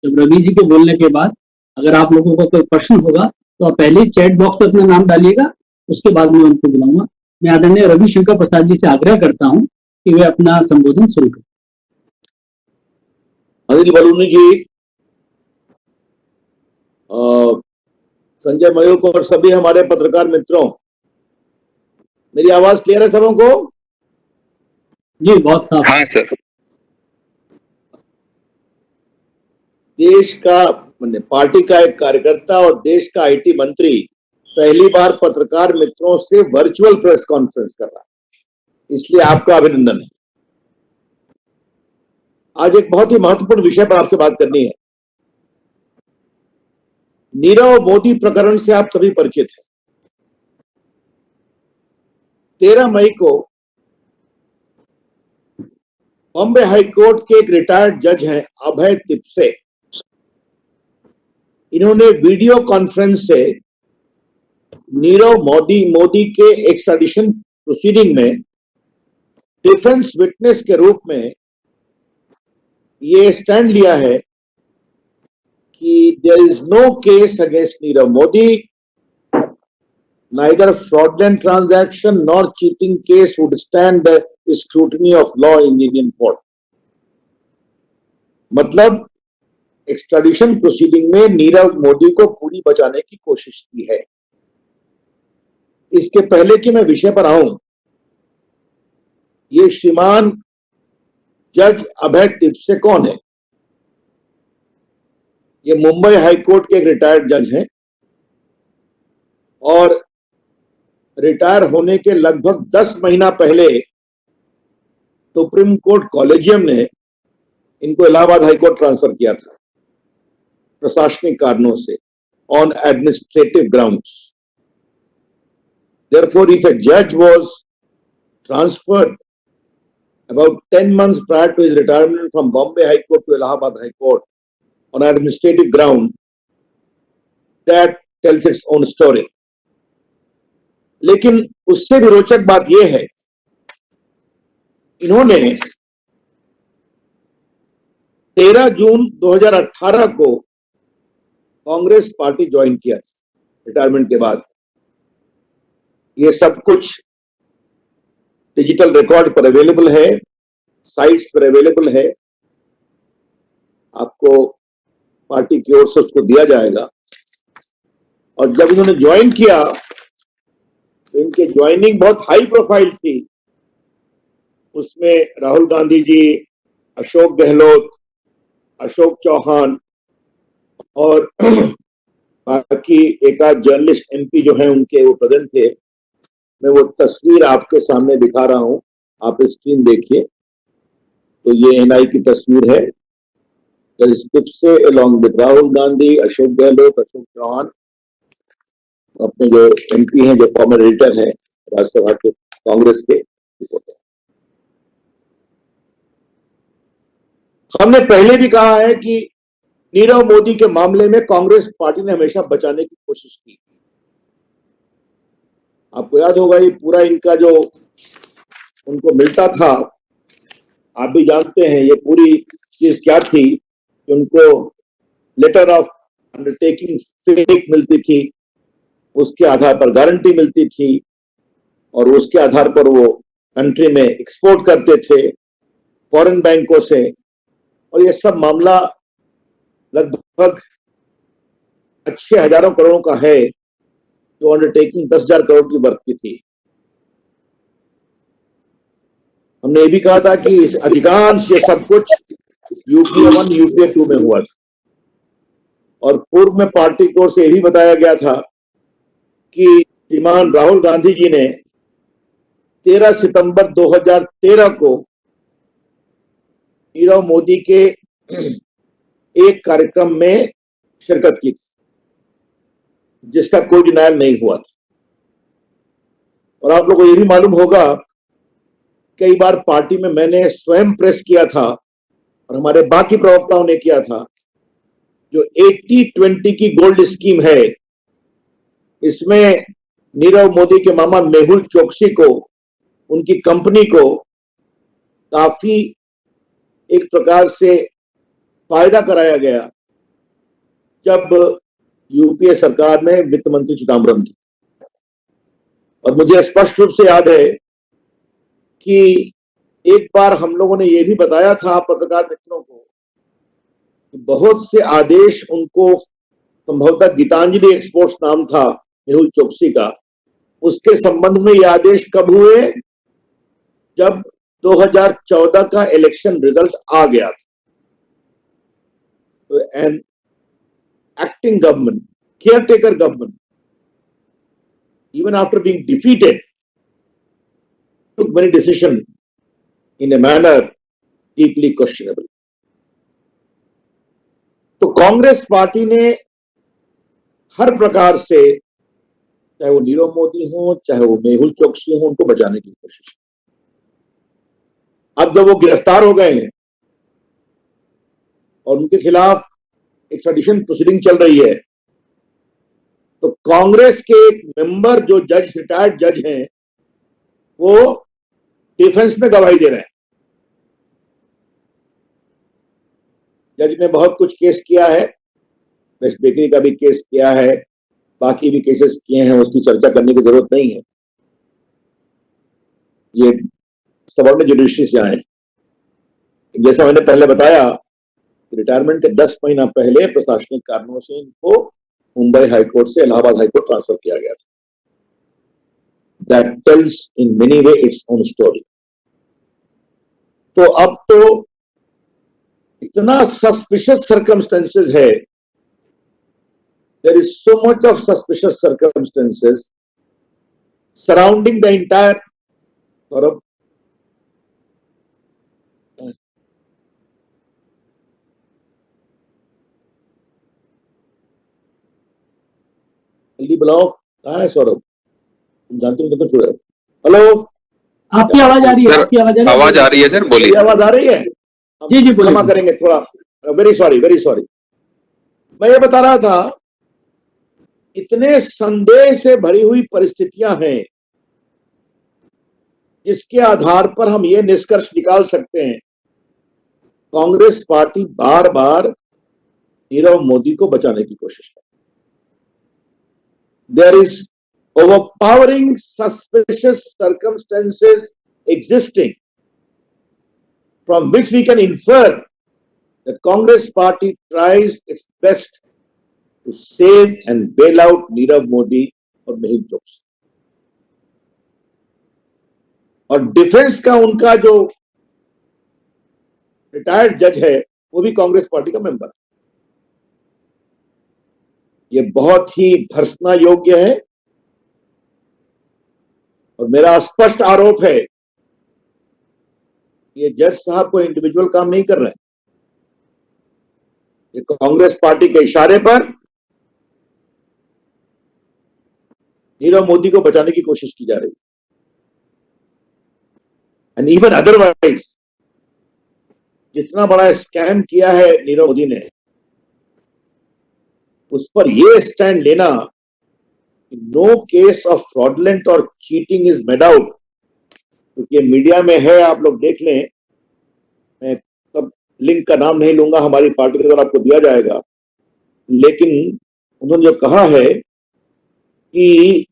जब रवि जी के बोलने के बाद अगर आप लोगों का कोई प्रश्न होगा तो आप पहले चैट बॉक्स में अपना नाम डालिएगा, उसके बाद मैं उनको बुलाऊंगा। मैं आदरणीय रविशंकर प्रसाद जी से आग्रह करता हूं कि वे अपना संबोधन शुरू करें। अनिल बलूनी जी, संजय मयूख और सभी हमारे पत्रकार मित्रों, मेरी आवाज क्लियर है सबों को? जी बहुत साफ। हाँ सर। देश का पार्टी का एक कार्यकर्ता और देश का आईटी मंत्री पहली बार पत्रकार मित्रों से वर्चुअल प्रेस कॉन्फ्रेंस कर रहा है, इसलिए आपका अभिनंदन है। आज एक बहुत ही महत्वपूर्ण विषय पर आपसे बात करनी है। नीरव मोदी प्रकरण से आप सभी परिचित हैं। 13 मई को बॉम्बे हाईकोर्ट के एक रिटायर्ड जज हैं अभय तिप्से, इन्होंने वीडियो कॉन्फ्रेंस से नीरव मोदी के एक्स्ट्राडिशन प्रोसीडिंग में डिफेंस विटनेस के रूप में ये स्टैंड लिया है कि there is no case against Nirav Modi, neither fraudulent transaction nor cheating case would stand the scrutiny of law in Indian court। मतलब एक्स्ट्राडिशन प्रोसीडिंग में नीरव मोदी को पूरी बचाने की कोशिश की है। इसके पहले कि मैं विषय पर आऊं, ये श्रीमान जज अभय तिप्से कौन है? ये मुंबई हाईकोर्ट के एक रिटायर्ड जज हैं और रिटायर होने के लगभग 10 महीना पहले सुप्रीम कोर्ट कॉलेजियम ने इनको इलाहाबाद हाईकोर्ट ट्रांसफर किया था प्रशासनिक कारणों से, on administrative grounds. Therefore, if a judge was transferred about 10 months prior to his retirement from Bombay High Court to Allahabad High Court on administrative ground, that tells its own story। लेकिन उससे भी रोचक बात यह है, इन्होंने 13 जून 2018 को Congress party join किया था रिटायरमेंट के बाद। ये सब कुछ डिजिटल रिकॉर्ड पर अवेलेबल है, साइट्स पर अवेलेबल है, आपको पार्टी की ओर से उसको दिया जाएगा। और जब इन्होंने ज्वाइन किया तो इनकी ज्वाइनिंग बहुत हाई प्रोफाइल थी। उसमें राहुल गांधी जी, अशोक गहलोत, अशोक चौहान और बाकी एक आध जर्नलिस्ट एमपी जो हैं उनके वो प्रेजेंट थे। मैं वो तस्वीर आपके सामने दिखा रहा हूं, आप स्क्रीन देखिए। तो ये एनआई की तस्वीर है, से अलॉन्ग विद राहुल गांधी, अशोक गहलोत, अशोक चौहान, अपने जो एमपी हैं, जो फॉर्मर एडिटर हैं राज्यसभा के कांग्रेस के। हमने पहले भी कहा है कि नीरव मोदी के मामले में कांग्रेस पार्टी ने हमेशा बचाने की कोशिश की। आपको याद होगा ये पूरा इनका जो उनको मिलता था, आप भी जानते हैं ये पूरी चीज क्या थी कि उनको लेटर ऑफ अंडरटेकिंग फेक मिलती थी, उसके आधार पर गारंटी मिलती थी और उसके आधार पर वो कंट्री में एक्सपोर्ट करते थे फॉरेन बैंकों से। और ये सब मामला लगभग अच्छे हजारों करोड़ों का है, जो अंडरटेकिंग 10,000 करोड़ की वर्थ की थी। हमने ये भी कहा था कि इस अधिकांश ये सब कुछ यूपीए 1 यूपीए 2 में हुआ था। और पूर्व में पार्टी की ओर से ये भी बताया गया था कि श्रीमान राहुल गांधी जी ने 13 सितंबर 2013 को नीरव मोदी के एक कार्यक्रम में शिरकत की थी, जिसका कोई डिनायल नहीं हुआ था। और आप लोगों को यह भी मालूम होगा, कई बार पार्टी में मैंने स्वयं प्रेस किया था और हमारे बाकी प्रवक्ताओं ने किया था, जो 80-20 की गोल्ड स्कीम है, इसमें नीरव मोदी के मामा मेहुल चोकसी को, उनकी कंपनी को काफी एक प्रकार से फायदा कराया गया जब यूपीए सरकार में वित्त मंत्री चिदम्बरम थी, और मुझे स्पष्ट रूप से याद है कि एक बार हम लोगों ने यह भी बताया था पत्रकार मित्रों को कि बहुत से आदेश उनको, संभवतः गीतांजलि एक्सपोर्ट्स नाम था मेहुल चोकसी का, उसके संबंध में ये आदेश कब हुए? जब 2014 का इलेक्शन रिजल्ट आ गया था। तो an acting government, caretaker government, even after being defeated, took many decisions in a manner deeply questionable. तो कांग्रेस पार्टी ने हर प्रकार से, चाहे वो नीरव मोदी हो, चाहे वो मेहुल चोकसी हो, उनको बचाने की कोशिश की। अब जब वो गिरफ्तार हो गए हैं और उनके खिलाफ एक्स्ट्राडिशन प्रोसीडिंग चल रही है, तो कांग्रेस के एक मेंबर जो जज, रिटायर्ड जज हैं, वो डिफेंस में गवाही दे रहे हैं। जज ने बहुत कुछ केस किया है, बेस्ट बेकरी का भी केस किया है, बाकी भी केसेस किए हैं, उसकी चर्चा करने की जरूरत नहीं है। ये सबऑर्डिनेट जुडिशरी से आए। जैसा मैंने पहले बताया, रिटायरमेंट के 10 महीना पहले प्रशासनिक कारणों से इनको मुंबई हाईकोर्ट से इलाहाबाद हाईकोर्ट ट्रांसफर किया गया था। That tells in many way its own story. तो अब तो इतना सस्पिशियस सर्कमस्टेंसेस है, there is so much of suspicious circumstances surrounding the entire sort of Delhi block कहाँ है सौरभ? तुम जानते हो तो छोड़ो। हेलो, आपकी आवाज आ रही है? सर, आपकी आवाज आवाज आ रही है सर, बोलिए। आवाज आ रही है? जी जी, क्षमा करेंगे थोड़ा, वेरी सॉरी, वेरी सॉरी। मैं ये बता रहा था, इतने संदेह से भरी हुई परिस्थितियां हैं जिसके आधार पर हम ये निष्कर्ष निकाल सकते हैं, कांग्रेस पार्टी बार बार नीरव मोदी को बचाने की कोशिश है। There is overpowering suspicious circumstances existing from which we can infer that Congress party tries its best to save and bail out Nirav Modi और मेहुल चोकसी। और डिफेंस का उनका जो रिटायर्ड जज है, वो भी कांग्रेस पार्टी का मेंबर है। ये बहुत ही भर्त्सना योग्य है, और मेरा स्पष्ट आरोप है, ये जज साहब को इंडिविजुअल काम नहीं कर रहे हैं। ये कांग्रेस पार्टी के इशारे पर नीरव मोदी को बचाने की कोशिश की जा रही है। एंड इवन अदरवाइज, जितना बड़ा स्कैम किया है नीरव मोदी ने, उस पर यह स्टैंड लेना कि नो केस ऑफ फ्रॉडलेंट और चीटिंग इज मेड आउट, क्योंकि मीडिया में है, आप लोग देख लें, मैं तब लिंक का नाम नहीं लूंगा, हमारी पार्टी के द्वारा आपको दिया जाएगा, लेकिन उन्होंने जो कहा है कि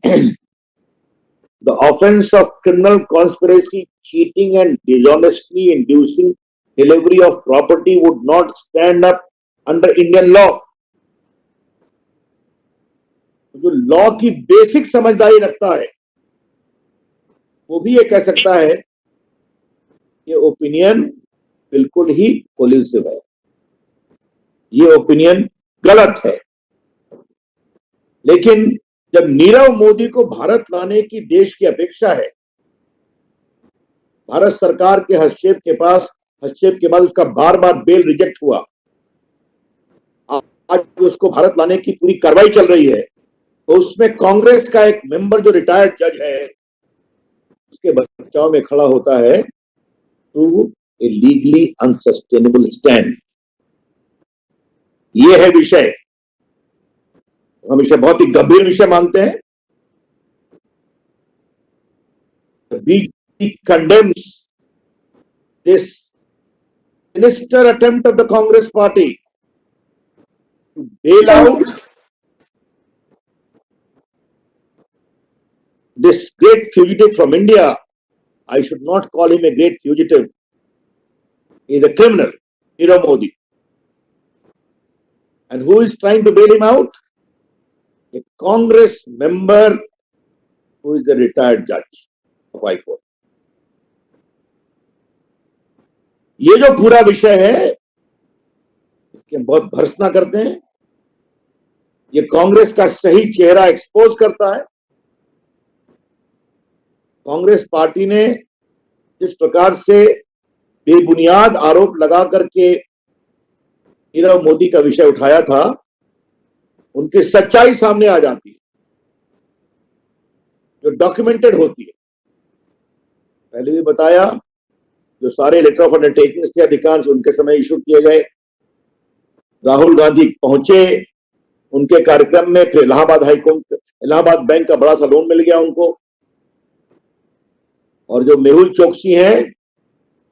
the offence of criminal conspiracy, cheating and dishonestly inducing delivery of property would not stand up under Indian law. जो लॉ की बेसिक समझदारी रखता है, वो भी ये कह सकता है ये ओपिनियन बिल्कुल ही कोलिसिव है, ये ओपिनियन गलत है। लेकिन जब नीरव मोदी को भारत लाने की देश की अपेक्षा है, भारत सरकार के हस्तक्षेप के बाद उसका बार बार बेल रिजेक्ट हुआ, आज उसको भारत लाने की पूरी कार्रवाई चल रही है, तो उसमें कांग्रेस का एक मेंबर जो रिटायर्ड जज है, उसके बचाव में खड़ा होता है to a legally unsustainable stand. ये है विषय, हम इसे बहुत ही गंभीर विषय मानते हैं। BJP condemns this sinister attempt of the Congress party to bail out this great fugitive from India. I should not call him a great fugitive. He is a criminal, Nirav Modi. And who is trying to bail him out? A Congress member who is a retired judge of High Court. ये जो पूरा विषय है, इसके हम बहुत भर्त्सना करते हैं। ये कांग्रेस का सही चेहरा एक्सपोज करता है। कांग्रेस पार्टी ने जिस प्रकार से बेबुनियाद आरोप लगा करके नीरव मोदी का विषय उठाया था, उनकी सच्चाई सामने आ जाती है, जो डॉक्यूमेंटेड होती है। पहले भी बताया, जो सारे लेटर ऑफ अंडरटेकिंग्स थे अधिकांश उनके समय इशू किए गए। राहुल गांधी पहुंचे उनके कार्यक्रम में, फिर इलाहाबाद बैंक का बड़ा सा लोन मिल गया उनको। और जो मेहुल चोकसी हैं,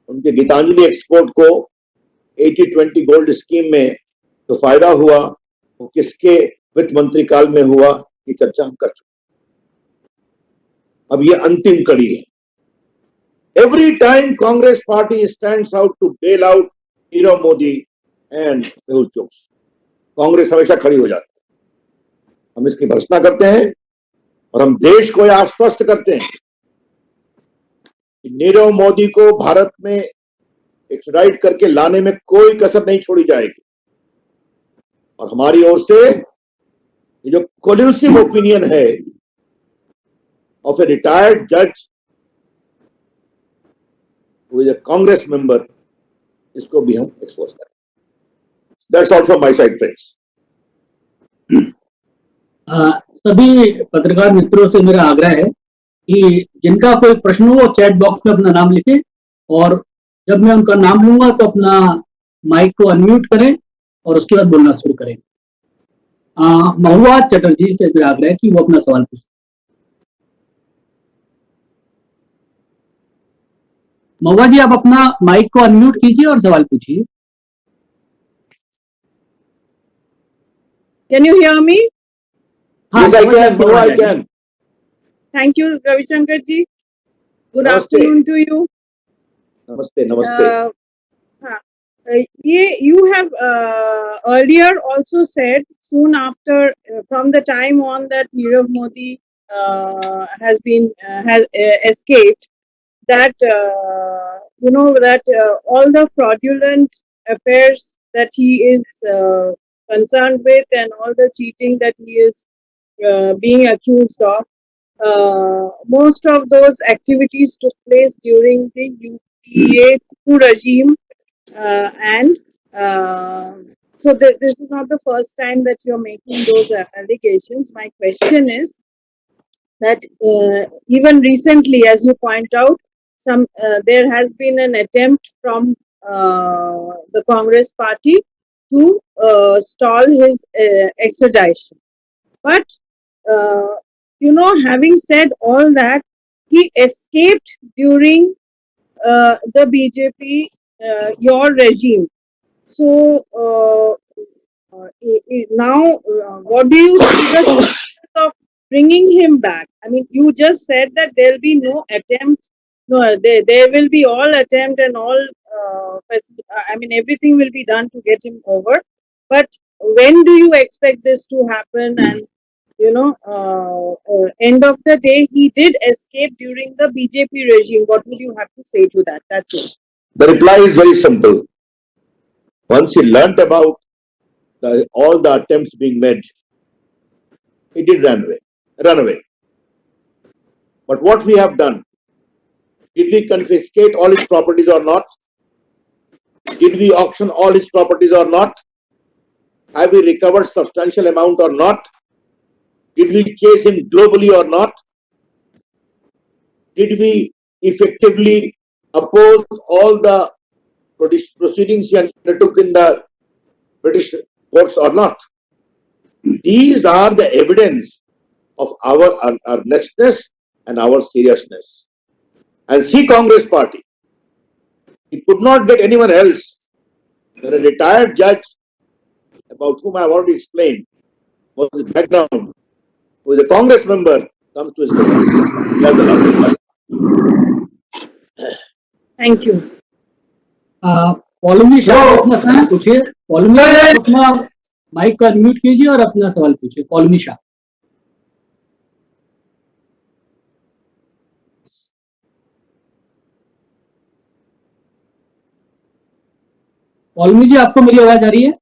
उनके गीतांजलि एक्सपोर्ट को 80-20 गोल्ड स्कीम में तो फायदा हुआ, वो किसके वित्त मंत्री काल में हुआ, ये चर्चा हम कर चुके। अब ये अंतिम कड़ी है। Every time Congress party stands out to bail out Nirav Modi and Mehul Choksi, Congress हमेशा खड़ी हो जाती है। हम इसकी भर्त्सना करते हैं और हम देश को यह आश्वस्त करते हैं कि नीरव मोदी को भारत में एक्स्ट्राडिट करके लाने में कोई कसर नहीं छोड़ी जाएगी। और हमारी ओर से ये जो कोल्यूसिव ओपिनियन है ऑफ ए रिटायर्ड जज who is a Congress member, इसको भी हम एक्सपोज करें। That's all from my side, friends. सभी पत्रकार मित्रों से मेरा आग्रह है कि जिनका कोई प्रश्न हो वो चैट बॉक्स में अपना नाम लिखें, और जब मैं उनका नाम लूंगा तो अपना माइक को अनम्यूट करें और उसके बाद बोलना शुरू करें। महुआ चटर्जी से मेरा आग्रह है कि वो अपना सवाल पूछें। महुआ जी, आप अपना माइक को अनम्यूट कीजिए और सवाल पूछिए। Can you hear me? Yes, I can. No, I can. Thank you, Ravi Shankar ji. Good Namaste. afternoon to you. Namaste, namaste. You have earlier also said, soon after, from the time on that Nirav Modi has escaped, that all the fraudulent affairs that he is concerned with and all the cheating that he is being accused of, most of those activities took place during the UPA coup regime, and so this is not the first time that you're making those allegations. My question is that even recently, as you point out, there has been an attempt from the Congress party to stall his extradition. But having said all that, he escaped during the BJP, your regime. So now, what do you see the chances of bringing him back? I mean, you just said that there will be no attempt. No, there will be all attempt and all. Everything will be done to get him over. But when do you expect this to happen? And end of the day, he did escape during the BJP regime. What would you have to say to that? That's it. The reply is very simple. Once he learnt about all the attempts being made, he did run away. But what we have done, did we confiscate all his properties or not? Did we auction all his properties or not? Have we recovered substantial amount or not? Did we chase him globally or not? Did we effectively oppose all the proceedings he undertook in the British courts or not? These are the evidence of our earnestness and our seriousness. And see, Congress party, he could not get anyone else than a retired judge about whom I have already explained, was his background, who is a Congress member, comes to his defense. That's the last. Thank you. Paulami Shah अपना सवाल पूछिए। पॉलमी शाह अपना mic को unmute कीजिए और अपना सवाल पूछिए। पॉलमी शाह। पॉलमी जी, आपको मेरी आवाज आ रही है?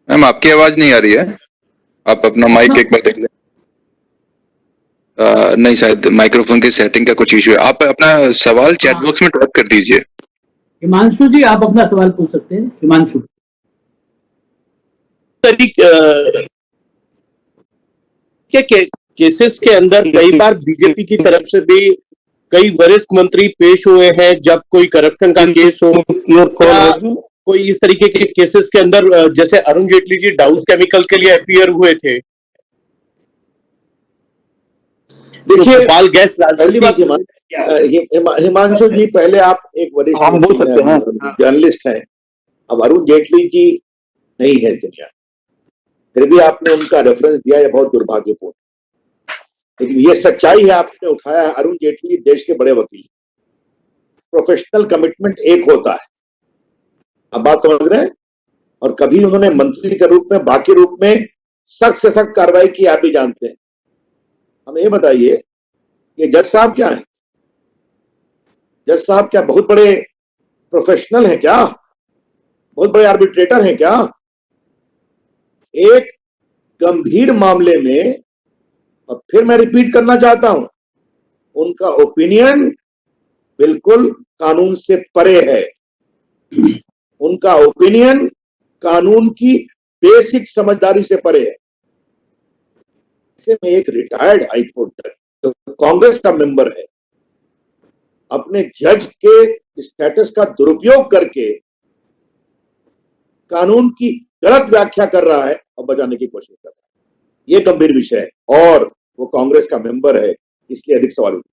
मैम आपकी आवाज नहीं आ रही है, आप अपना माइक एक बार देख लें। नहीं, शायद माइक्रोफोन की सेटिंग का कुछ इश्यू है। आप अपना सवाल चैट बॉक्स में टाइप कर दीजिए। हिमांशु जी, आप अपना सवाल पूछ सकते हैं। हिमांशु। केसेस के अंदर कई बार बीजेपी की तरफ से भी कई वरिष्ठ मंत्री पेश हुए हैं जब कोई करप्शन का केस हो, कोई इस तरीके के केसेस के अंदर, जैसे अरुण जेटली जी डाउस केमिकल के लिए अपीयर हुए थे। देखिए, बाल गैस पहली बात हिमांशु जी, पहले आप एक वरिष्ठ जर्नलिस्ट हैं, अब अरुण जेटली जी नहीं है दुनिया, फिर भी आपने उनका रेफरेंस दिया, यह बहुत दुर्भाग्यपूर्ण। लेकिन ये सच्चाई है, आपने उठाया है, अरुण जेटली देश के बड़े वकील। प्रोफेशनल कमिटमेंट एक होता है, आप बात समझ रहे हैं, और कभी उन्होंने मंत्री के रूप में, बाकी रूप में सख्त से सख्त कार्रवाई की, आप भी जानते हैं। हमें ये बताइए कि जज साहब क्या है? जज साहब क्या बहुत बड़े प्रोफेशनल हैं क्या? बहुत बड़े आर्बिट्रेटर हैं क्या? एक गंभीर मामले में, और फिर मैं रिपीट करना चाहता हूं, उनका ओपिनियन बिल्कुल कानून से परे है। उनका ओपिनियन कानून की बेसिक समझदारी से परे है। में एक रिटायर्ड हाईकोर्ट जज जो कांग्रेस का मेंबर है, अपने जज के स्टेटस का दुरुपयोग करके कानून की गलत व्याख्या कर रहा है और बचाने की कोशिश कर रहा है। यह गंभीर विषय है, और वो कांग्रेस का मेंबर है, इसलिए अधिक सवाल उठे।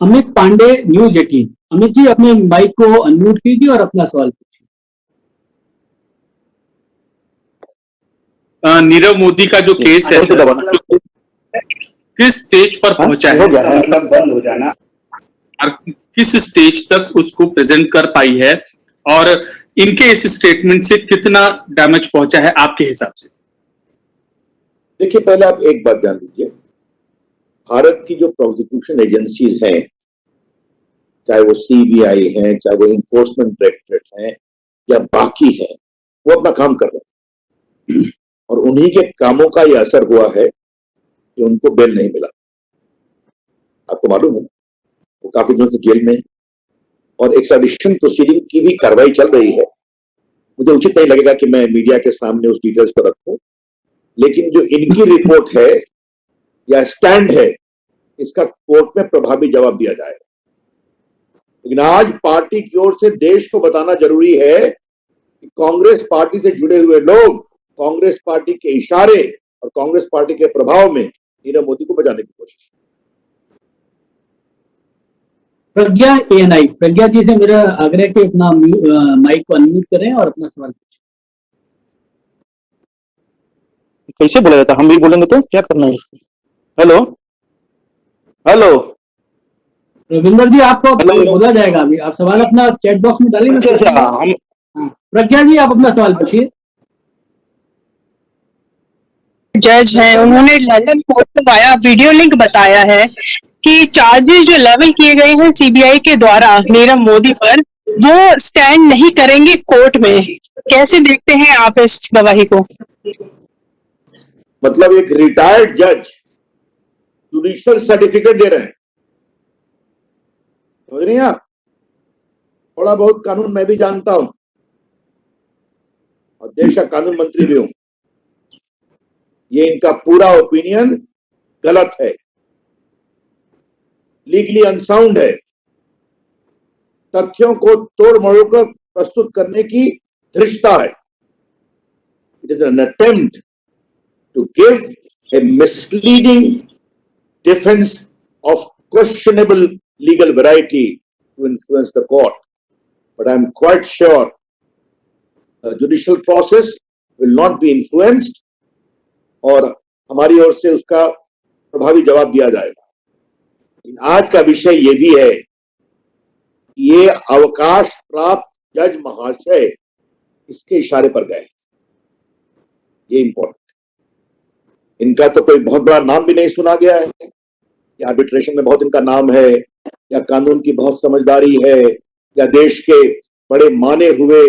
अमित पांडे, न्यूज 18। अमित जी, अपने माइक को अनम्यूट कीजिए और अपना सवाल पूछिए। नीरव मोदी का जो केस है सर, किस स्टेज पर पहुंचा है, बंद हो जाना, और किस स्टेज तक उसको प्रेजेंट कर पाई है, और इनके इस स्टेटमेंट से कितना डैमेज पहुंचा है आपके हिसाब से? देखिए, पहले आप एक बात जान लीजिए, भारत की जो प्रोसिक्यूशन एजेंसीज हैं, चाहे वो सीबीआई है, चाहे वो इन्फोर्समेंट डायरेक्टरेट है, या बाकी है, वो अपना काम कर रहे हैं, और उन्हीं के कामों का ये असर हुआ है कि उनको बेल नहीं मिला। आपको मालूम है, वो काफी दिनों से जेल में, और एक्स्ट्राडिशन प्रोसीडिंग की भी कार्रवाई चल रही है। मुझे उचित नहीं लगेगा कि मैं मीडिया के सामने उस डिटेल्स को रखूं, लेकिन जो इनकी रिपोर्ट है या स्टैंड है, इसका कोर्ट में प्रभावी जवाब दिया जाएगा। लेकिन आज पार्टी की ओर से देश को बताना जरूरी है कि कांग्रेस पार्टी से जुड़े हुए लोग कांग्रेस पार्टी के इशारे और कांग्रेस पार्टी के प्रभाव में नीरव मोदी को बचाने की कोशिश। प्रज्ञा एएनआई, प्रज्ञा जी से मेरा आग्रह कि अपना माइक को अनम्यूट करें और अपना सवाल पूछें। कैसे बोला जाता? हम भी बोलेंगे तो क्या करना है इसको? हेलो हेलो रविंदर जी, आपको बोला जाएगा अभी, आप सवाल अपना चैट बॉक्स में डालेंगे। अच्छा, हम प्रज्ञा जी, आप अपना सवाल पूछिए। जज है, उन्होंने लंदन कोर्ट में आया वीडियो लिंक बताया है कि चार्जेस जो लेवल किए गए हैं सीबीआई के द्वारा नीरव मोदी पर, वो स्टैंड नहीं करेंगे कोर्ट में। कैसे देखते हैं आप इस गवाही को? मतलब एक रिटायर्ड जज जुडिशियल सर्टिफिकेट दे रहे हैं, समझ रही हैं आप? थोड़ा बहुत कानून मैं भी जानता हूं, और देश का कानून मंत्री भी हूं। ये इनका पूरा ओपिनियन गलत है, लीगली अनसाउंड है, तथ्यों को तोड़ मरोड़ कर प्रस्तुत करने की धृष्टता है। It is an attempt to give a misleading defence of questionable legal variety to influence the court. But I am quite sure judicial process will not be influenced और हमारी ओर से उसका प्रभावी जवाब दिया जाएगा। आज का विषय ये भी है, ये अवकाश प्राप्त जज महाशय इसके इशारे पर गए, ये इंपॉर्टेंट। इनका तो कोई बहुत बड़ा नाम भी नहीं सुना गया है, या आर्बिट्रेशन में बहुत इनका नाम है, या कानून की बहुत समझदारी है, या देश के बड़े माने हुए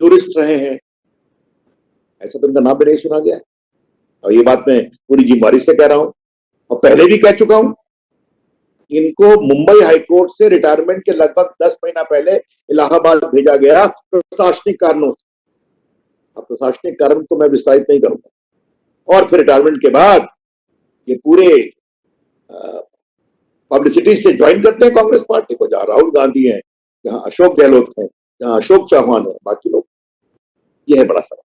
टूरिस्ट रहे हैं, ऐसा तो इनका नाम भी नहीं सुना गया है। और ये बात मैं पूरी जिम्मेदारी से कह रहा हूं, और पहले भी कह चुका हूं, इनको मुंबई हाईकोर्ट से रिटायरमेंट के लगभग 10 महीना पहले इलाहाबाद भेजा गया प्रशासनिक कारणों से। अब प्रशासनिक कारण तो मैं विस्तारित नहीं करूंगा। और फिर रिटायरमेंट के बाद ये पूरे पब्लिसिटी से ज्वाइन करते हैं कांग्रेस पार्टी को, जहां राहुल गांधी हैं, जहां अशोक गहलोत हैं, जहां अशोक चौहान है, बाकी लोग। यह है बड़ा सवाल।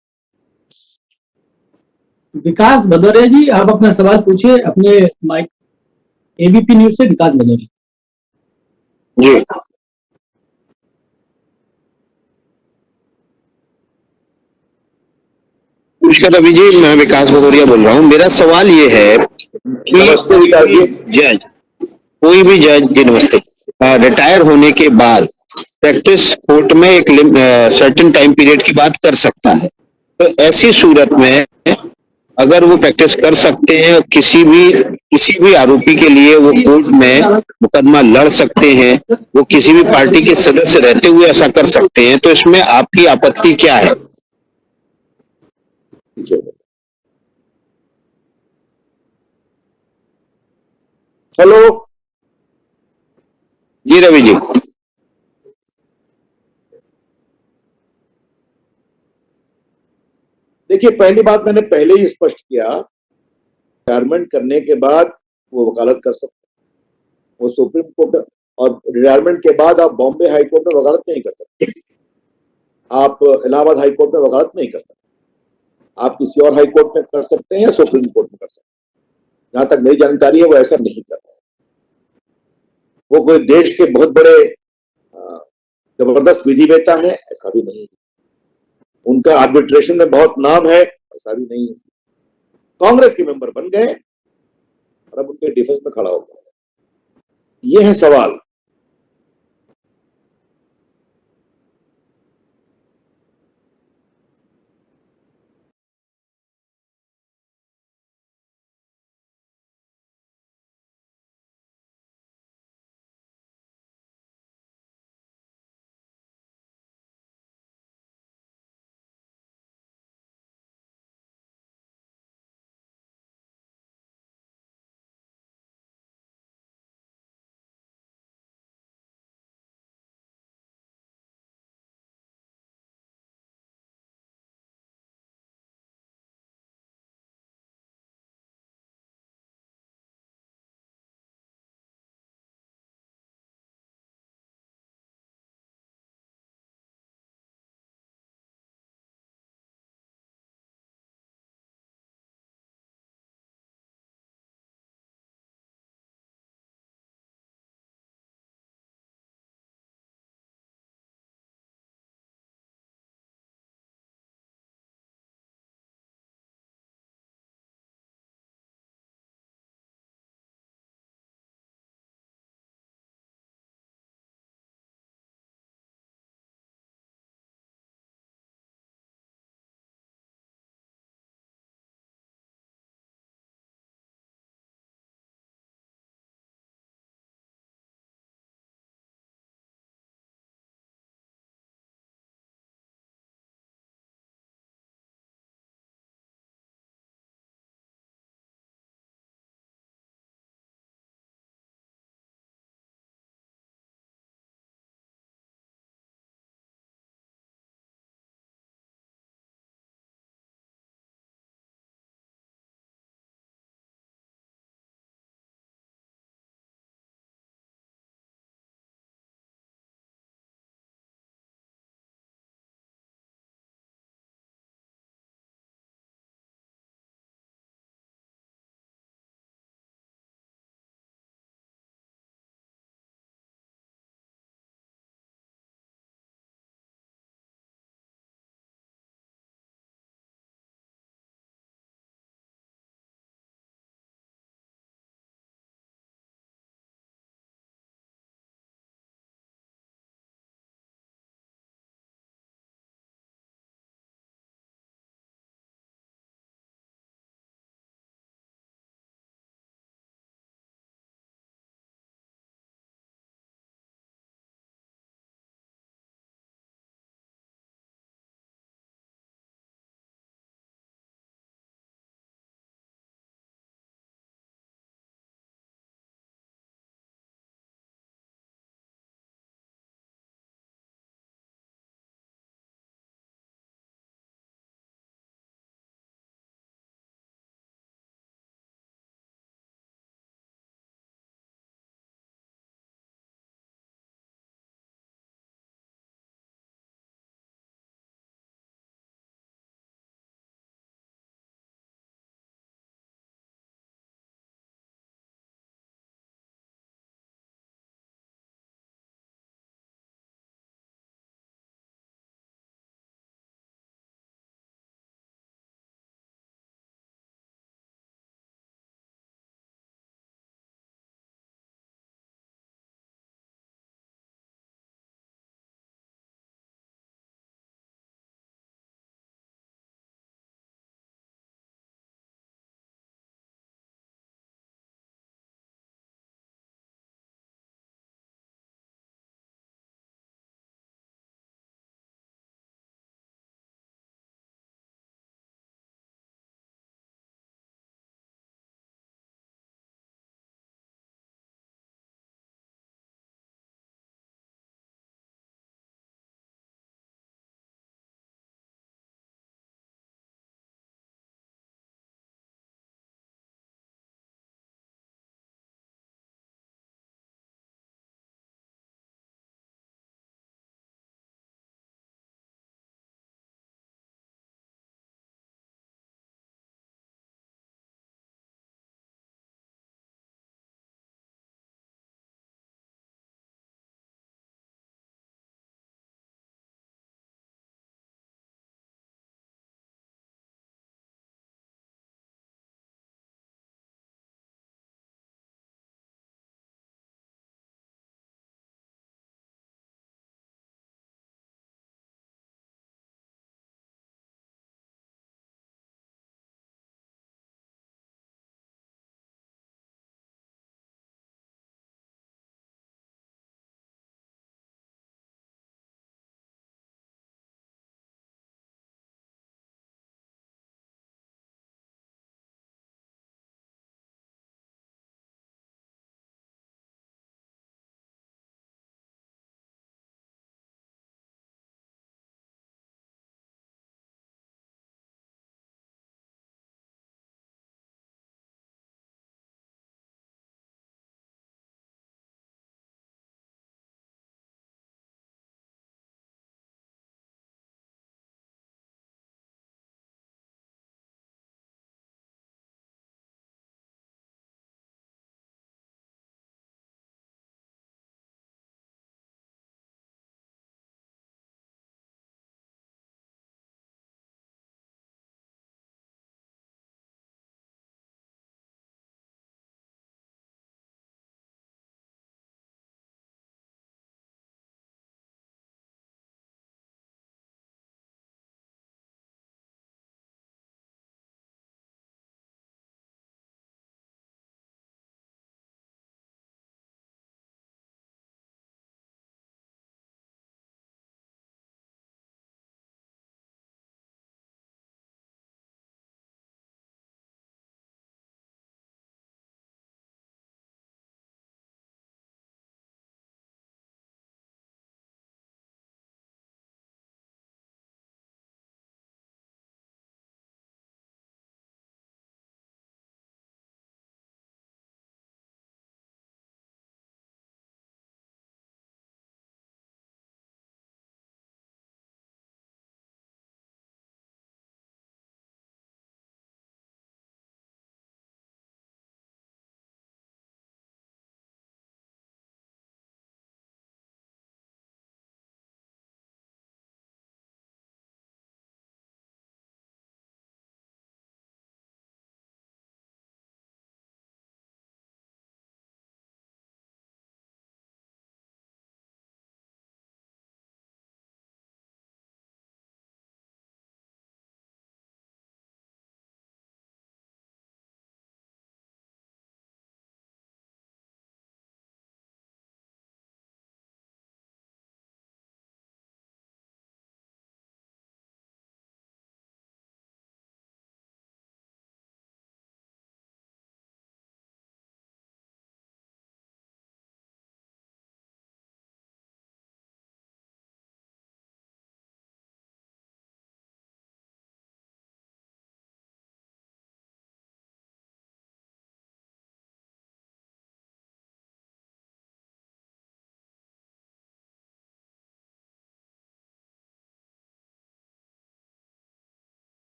विकास भदौरिया जी, आप अपना सवाल पूछिए अपने माइक। एबीपी न्यूज से विकास भदौरिया जी। नमस्कार रवि जी, मैं विकास भदौरिया बोल रहा हूँ। मेरा सवाल ये है कि कोई भी जज जी नमस्ते रिटायर होने के बाद प्रैक्टिस कोर्ट में एक सर्टेन टाइम पीरियड की बात कर सकता है, तो ऐसी सूरत में अगर वो प्रैक्टिस कर सकते हैं, किसी भी आरोपी के लिए वो कोर्ट में मुकदमा लड़ सकते हैं, वो किसी भी पार्टी के सदस्य रहते हुए ऐसा कर सकते हैं, तो इसमें आपकी आपत्ति क्या है? हेलो जी रवि जी। देखिए, पहली बात मैंने पहले ही स्पष्ट किया, रिटायरमेंट करने के बाद वो वकालत कर सकते हैं, वो सुप्रीम कोर्ट, और रिटायरमेंट के बाद आप बॉम्बे हाई कोर्ट में वकालत नहीं कर सकते, आप इलाहाबाद हाई कोर्ट में वकालत नहीं कर सकते, आप किसी और हाई कोर्ट में कर सकते हैं या सुप्रीम कोर्ट में कर सकते हैं। जहां तक मेरी जानकारी है वो ऐसा नहीं कर रहे। वो कोई देश के बहुत बड़े जबरदस्त विधिवेता है, ऐसा भी नहीं है। उनका आर्बिट्रेशन में बहुत नाम है, ऐसा भी नहीं है। कांग्रेस के मेंबर बन गए और अब उनके डिफेंस में खड़ा हो गया। ये है सवाल।